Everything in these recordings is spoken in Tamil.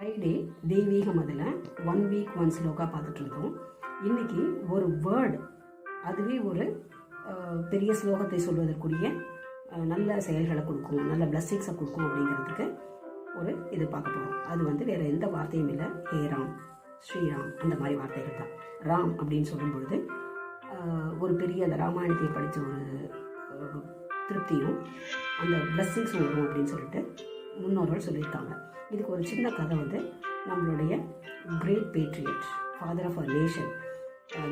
ஃப்ரைடே தெய்வீகம் அதில் 1 வீக் 1 ஸ்லோகா பார்த்துட்டு இருந்தோம். இன்னைக்கு ஒரு வேர்டு, அதுவே ஒரு பெரிய ஸ்லோகத்தை சொல்வதற்குரிய நல்ல செயல்களை கொடுக்கும், நல்ல பிளஸ்ஸிங்ஸை கொடுக்கும் அப்படிங்கிறதுக்கு ஒரு இது பார்க்க போகிறோம். அது வேறு எந்த வார்த்தையும் இல்லை, ஹே ராம், ஸ்ரீராம், அந்த மாதிரி வார்த்தைகள் தான். ராம் அப்படின்னு சொல்லும் பொழுது ஒரு பெரிய அந்த ராமாயணத்தை படித்த ஒரு திருப்தியும் அந்த பிளஸ்ஸிங்ஸும் வரும் அப்படின்னு சொல்லிட்டு முன்னோர்கள் சொல்லியிருக்காங்க. இதுக்கு ஒரு சின்ன கதை நம்மளுடைய great patriot, father of our nation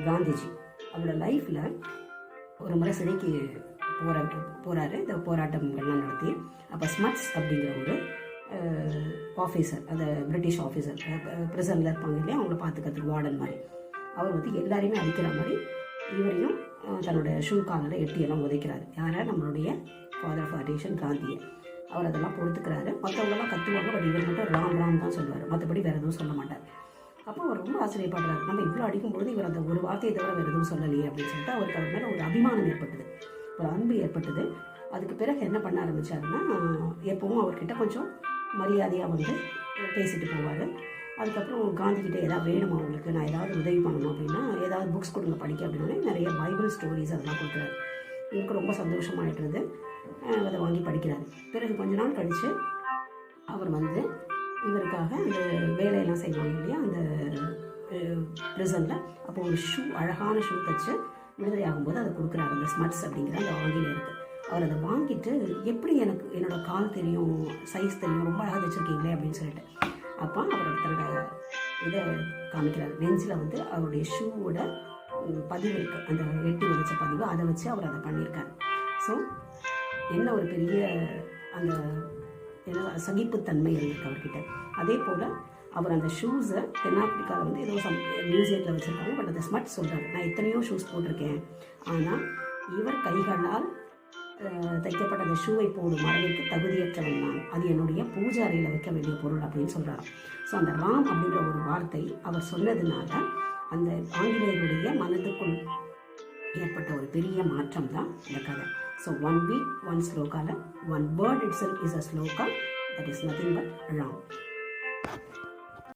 Gandhiji, அவரோட லைஃப்பில் ஒரு முறை சிறைக்கு போகிறாரு. இந்த போராட்டங்கள்லாம் நடத்தி அப்போ ஸ்மட்ஸ் அப்படிங்கிற ஒரு ஆஃபீஸர், அந்த பிரிட்டிஷ் ஆஃபீஸர், ப்ரிசனில் இருப்பாங்க இல்லையா, அவங்கள பார்த்துக்கிறதுக்கு வார்டன் மாதிரி, அவர் எல்லாரையுமே அடிக்கிற மாதிரி இவரையும் தன்னோட ஷூ காலில் எட்டியெல்லாம் உதைக்கிறாரு. யாரை? நம்மளுடைய ஃபாதர் ஆஃப் அவர் நேஷன் காந்தியை. அவர் அதெல்லாம் பொறுத்துக்கிறாரு. மற்றவங்கெல்லாம் கற்றுவாங்க, பட் இவர் மட்டும் ராம் ராம் தான் சொல்லுவார், மற்றபடி வேறு எதுவும் சொல்ல மாட்டார். அப்போ அவர் ரொம்ப ஆச்சரியப்படுறாரு, நம்ம இவ்வளோ அடிக்கும்பொழுது இவர் அந்த ஒரு வார்த்தையை தவிர வேறு எதுவும் சொல்லலையே அப்படின்னு சொல்லிட்டு அவருக்கு அவர் மேலே ஒரு அபிமானம் ஏற்பட்டது, ஒரு அன்பு ஏற்பட்டது. அதுக்கு பிறகு என்ன பண்ண ஆரம்பித்தாருன்னா, எப்பவும் அவர்கிட்ட கொஞ்சம் மரியாதையாக பேசிட்டு போவார். அதுக்கப்புறம் காந்திகிட்ட ஏதாவது வேணுமா அவங்களுக்கு, நான் ஏதாவது உதவி பண்ணணும் அப்படின்னா, ஏதாவது புக்ஸ் கொடுங்க படிக்க அப்படின்னா நிறைய பைபிள் ஸ்டோரிஸ் அதெல்லாம் கொடுக்குறாரு. எனக்கு ரொம்ப சந்தோஷமாயிட்டுருது. அதை வாங்கி படிக்கிறாரு. பிறகு கொஞ்ச நாள் கழித்து அவர் இவருக்காக அந்த வேலையெல்லாம் செய்வாங்க இல்லையா அந்த ப்ரிசனில், அப்போ ஒரு ஷூ, அழகான ஷூ தைச்சு விடுதலை ஆகும்போது அதை கொடுக்குறாரு, அந்த ஸ்மட்ஸ் அப்படிங்கிற அந்த ஆங்கிலேயருக்கு. அவர் அதை வாங்கிட்டு, எப்படி எனக்கு என்னோடய கால் தெரியும், சைஸ் தெரியும், ரொம்ப அழகாக தைச்சிருக்கீங்களே அப்படின்னு சொல்லிட்டு, அப்போ அவர் தன்னோட இதை காமிக்கிறார். நெஞ்சில் அவருடைய ஷூவோட பதிவு இருக்குது, அந்த எட்டி உதச்ச பதிவு, அதை வச்சு அவர் அதை பண்ணியிருக்கார். ஸோ என்ன ஒரு பெரிய அந்த என்ன சகிப்புத்தன்மை இருந்திருக்கு அவர்கிட்ட. அதே போல் அவர் அந்த ஷூஸை தென்னாப்பிரிக்காவில் ஏதோ மியூசியத்தில் வச்சுருக்காங்க. பட் அந்த ஸ்மட் சொல்கிறார், நான் எத்தனையோ ஷூஸ் போட்டிருக்கேன், ஆனால் இவர் கைகளால் தைக்கப்பட்ட அந்த ஷூவை போடும் அளவுக்கு தகுதியற்றவன் நான், அது என்னுடைய பூஜை அறையில் வைக்க வேண்டிய பொருள் அப்படின்னு சொல்கிறார். ஸோ அந்த ராம் அப்படிங்கிற ஒரு வார்த்தை அவர் சொன்னதுனால அந்த ஆங்கிலேயருடைய மனதுக்குள் ஏற்பட்ட ஒரு பெரிய மாற்றம் தான் இந்த கதை. So 1 week 1 ஸ்லோகாவில் 1 word itself is a shloka, that is nothing but Ram.